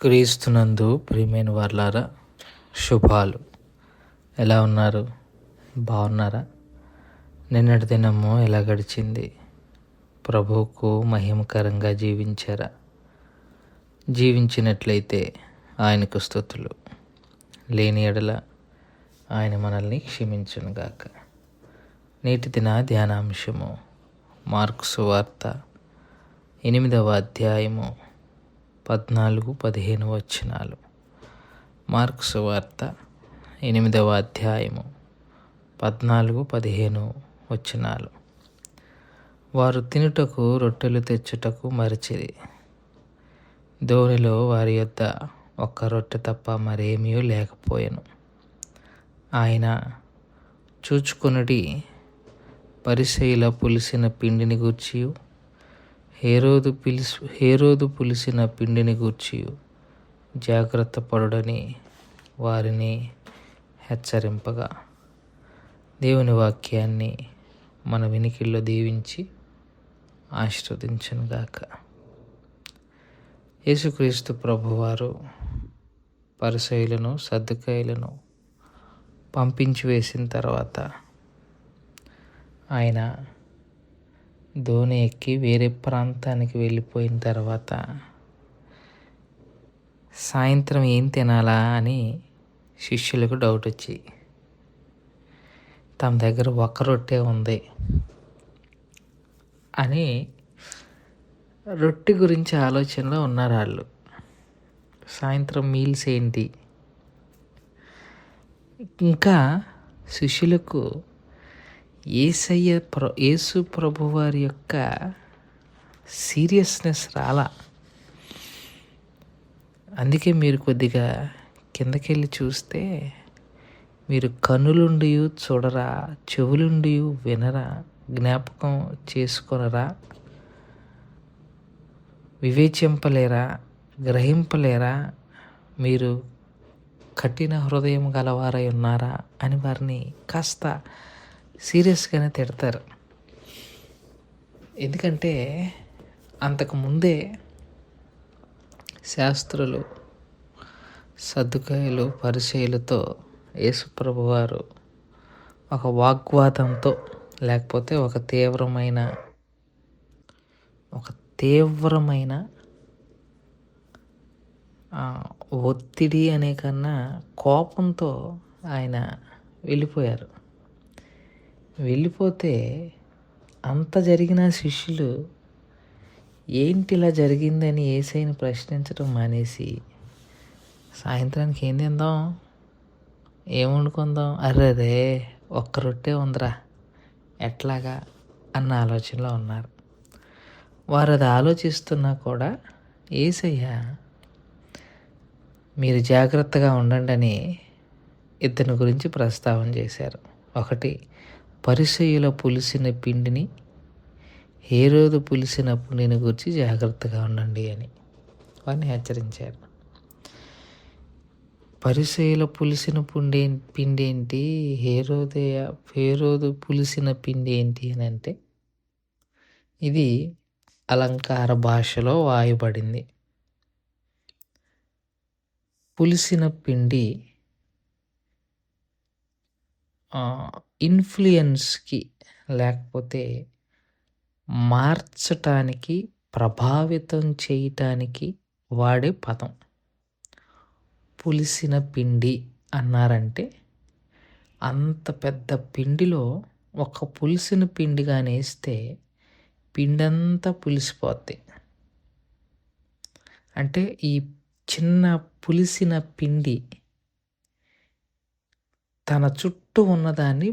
క్రీస్తునందు ప్రియమైన వారలారా, శుభాలు. ఎలా ఉన్నారు? బాగున్నారా? నిన్నటి దినము ఎలా గడిచింది? ప్రభువుకు మహిమకరంగా జీవించారా? జీవించినట్లయితే ఆయనకు స్తుతులు. లేని ఎడల ఆయన మనల్ని క్షమించునుగాక. నేటి దిన ధ్యానాంశము మార్కు సువార్త 8వ అధ్యాయము 14-15 వచనాలు. మార్కు సువార్త 8వ అధ్యాయము 14-15 వచనాలు. వారు తినుటకు రొట్టెలు తెచ్చుటకు మరచిరి. దోణిలో వారి యొద్ద ఒక్క రొట్టె తప్ప మరేమీ లేకపోయెను. ఆయన చూచుకొనుడి, పరిసయ్యుల పులిసిన పిండిని గూర్చియు హేరోదు పులిసిన పిండిని గూర్చియు జాగ్రత్త పడుడని వారిని హెచ్చరింపగా, దేవుని వాక్యాన్ని మన వినికిల్లో దీవించి ఆశీర్వదించునుగాక. యేసుక్రీస్తు ప్రభువారు పరిసయ్యులను సద్దుకాయులను పంపించి వేసిన తర్వాత ఆయన దోణి ఎక్కి వేరే ప్రాంతానికి వెళ్ళిపోయిన తర్వాత సాయంత్రం ఏం తినాలా అని శిష్యులకు డౌట్ వచ్చి, తమ దగ్గర ఒక్క రొట్టె ఉంది అని రొట్టె గురించి ఆలోచనలో ఉన్నారు వాళ్ళు. సాయంత్రం మీల్స్ ఏంటి? ఇంకా శిష్యులకు యేసు ప్రభువారి యొక్క సీరియస్నెస్ రాలా. అందుకే మీరు కొద్దిగా కిందకెళ్ళి చూస్తే, మీరు కన్నులుండి చూడరా, చెవులుండి వినరా, జ్ఞాపకం చేసుకొనరా, వివేచింపలేరా, గ్రహింపలేరా, మీరు కఠిన హృదయం గలవారై ఉన్నారా అని వారిని కాస్త సీరియస్గానే తిడతారు. ఎందుకంటే అంతకుముందే శాస్త్రులు, సద్దుకాయులు, పరిసయ్యులతో యేసుప్రభువారు ఒక వాగ్వాదంతో, లేకపోతే ఒక తీవ్రమైన ఒత్తిడి అనే కన్నా కోపంతో ఆయన వెళ్ళిపోయారు. వెళ్ళిపోతే అంత జరిగిన శిష్యులు ఏంటి ఇలా జరిగిందని యేసయ్యని ప్రశ్నించడం మానేసి, సాయంత్రానికి ఏం తిందాం, ఏం వండుకుందాం, అర్రే ఒక్క రొట్టె ఉందిరా ఎట్లాగా అన్న ఆలోచనలో ఉన్నారు. వారు అది ఆలోచిస్తున్నా కూడా యేసయ్య మీరు జాగ్రత్తగా ఉండండి అని ఇతని గురించి ప్రస్తావన చేశారు. ఒకటి, పరిసయ్యుల పులిసిన పిండిని, హేరోదు పులిసిన పిండిని గురించి జాగ్రత్తగా ఉండండి అని వారిని హెచ్చరించారు. పరిసయ్యుల పులిసిన పిండి ఏంటి, హేరోదు పులిసిన పిండి ఏంటి అని అంటే, ఇది అలంకార భాషలో వాయబడింది. పులిసిన పిండి ఇన్ఫ్లుయెన్స్కి, లేకపోతే మార్చటానికి, ప్రభావితం చేయటానికి వాడే పదం. పులిసిన పిండి అన్నారంటే అంత పెద్ద పిండిలో ఒక పులిసిన పిండి కానీ వేస్తే పిండంతా పులిసిపోద్ది. అంటే ఈ చిన్న పులిసిన పిండి తన చుట్టూ ఉన్నదాన్ని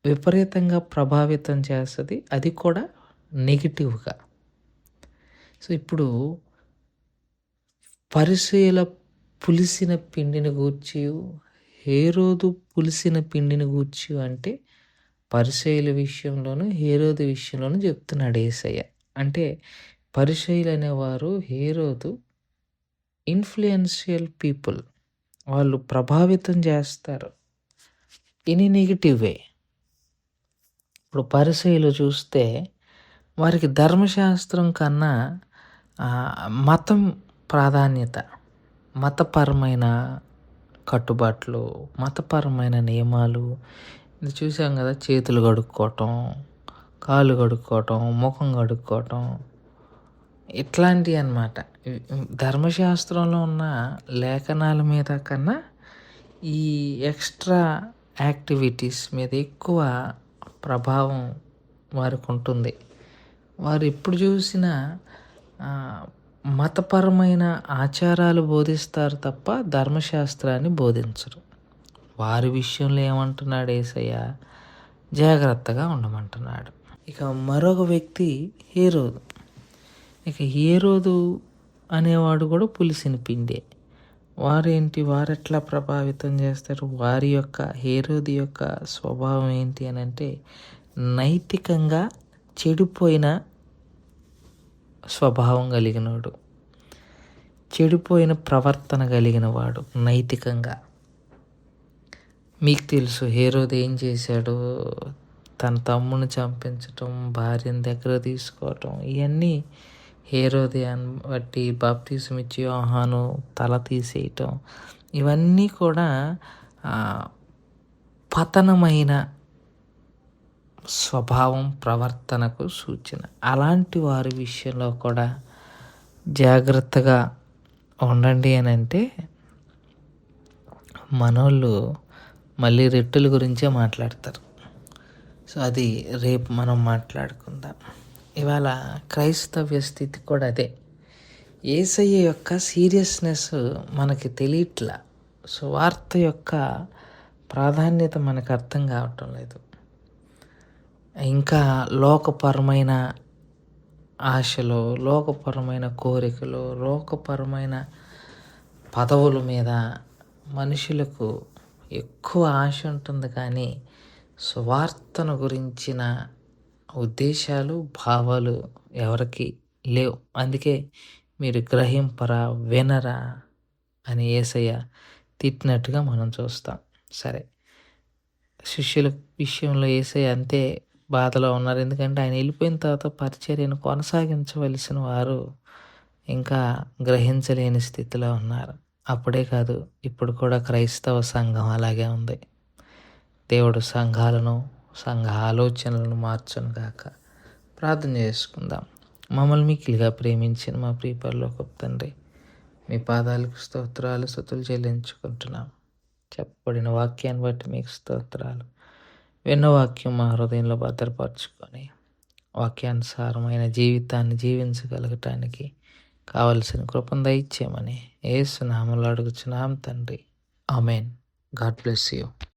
విపరీతంగా ప్రభావితం చేస్తుంది, అది కూడా నెగిటివ్గా. సో ఇప్పుడు పరిసయ్యుల పులిసిన పిండిని గూర్చి, హేరోదు పులిసిన పిండిని గూర్చి అంటే పరిసయ్యుల విషయంలోనూ హేరోదు విషయంలోనూ చెప్తున్నాడు యేసయ్య. అంటే పరిసయ్యులు అనేవారు హేరోదు ఇన్ఫ్లుయెన్షియల్ పీపుల్, వాళ్ళు ప్రభావితం చేస్తారు ఇన్ నెగిటివ్ వే. ఇప్పుడు పరిసయ్యులు చూస్తే వారికి ధర్మశాస్త్రం కన్నా మతం ప్రాధాన్యత, మతపరమైన కట్టుబాట్లు, మతపరమైన నియమాలు ఇది చూసాం కదా. చేతులు కడుక్కోవటం, కాళ్ళు కడుక్కోవటం, ముఖం కడుక్కోవటం ఇట్లాంటివి అన్నమాట. ధర్మశాస్త్రంలో ఉన్న లేఖనాల మీద కన్నా ఈ ఎక్స్ట్రా యాక్టివిటీస్ మీద ఎక్కువ ప్రభావం వారికి ఉంటుంది. వారు ఎప్పుడు చూసినా మతపరమైన ఆచారాలు బోధిస్తారు తప్ప ధర్మశాస్త్రాన్ని బోధించరు. వారి విషయంలో ఏమంటున్నాడు యేసయ్య? జాగ్రత్తగా ఉండమంటున్నాడు. ఇక మరొక వ్యక్తి హేరోదు. ఇక హేరోదు అనేవాడు కూడా పులిసిన పిండే. వారు ఎట్లా ప్రభావితం చేస్తారు? హేరోదు యొక్క స్వభావం ఏంటి అని అంటే నైతికంగా చెడిపోయిన స్వభావం కలిగినవాడు, చెడిపోయిన ప్రవర్తన కలిగిన వాడు నైతికంగా. మీకు తెలుసు హేరోదు ఏం చేశాడు? తన తమ్ముని చంపించటం, భార్యను దగ్గర తీసుకోవటం, ఇవన్నీ హేరోదియాన్ని బట్టి బాప్తిసం ఇచ్చి యోహాను తల తీసేయటం, ఇవన్నీ కూడా పతనమైన స్వభావం, ప్రవర్తనకు సూచన. అలాంటి వారి విషయంలో కూడా జాగ్రత్తగా ఉండండి అని అంటే మనోళ్ళు మళ్ళీ రెట్టుల గురించే మాట్లాడతారు. సో అది రేపు మనం మాట్లాడుకుందాం. ఇవాళ క్రైస్తవ్య స్థితి కూడా అదే. యేసయ్య యొక్క సీరియస్నెస్ మనకి తెలియట్లా. సువార్త యొక్క ప్రాధాన్యత మనకు అర్థం కావటం లేదు. ఇంకా లోకపరమైన ఆశలు, లోకపరమైన కోరికలు, లోకపరమైన పదవుల మీద మనుషులకు ఎక్కువ ఆశ ఉంటుంది, కానీ సువార్తను గురించిన ఉద్దేశాలు, భావాలు ఎవరికి లేవు. అందుకే మీరు గ్రహింపరా, వినరా అని యేసయ్య తిట్టినట్టుగా మనం చూస్తాం. సరే, శిష్యుల విషయంలో యేసయ్య అంతే బాధలో ఉన్నారు. ఎందుకంటే ఆయన వెళ్ళిపోయిన తర్వాత పరిచర్యను కొనసాగించవలసిన వారు ఇంకా గ్రహించలేని స్థితిలో ఉన్నారు. అప్పుడే కాదు, ఇప్పుడు కూడా క్రైస్తవ సంఘం అలాగే ఉంది. దేవుడు సంఘాలను, సంఘ ఆలోచనలను మార్చును గాక. ప్రార్థన చేసుకుందాం. మమ్మల్ని మిక్కిలిగా ప్రేమించిన మా ప్రియ పరలోకపు తండ్రి, మీ పాదాలకు స్తోత్రాలు, స్తుతులు చెల్లించుకుంటున్నాం. చెప్పబడిన వాక్యాన్ని బట్టి మీకు స్తోత్రాలు. విన్న వాక్యం మా హృదయంలో భద్రపరచుకొని వాక్యానుసారమైన జీవితాన్ని జీవించగలగటానికి కావలసిన కృపను దయచేయమని యేసు నామములో అడుగుచున్నాం తండ్రి. ఆమెన్. God bless you.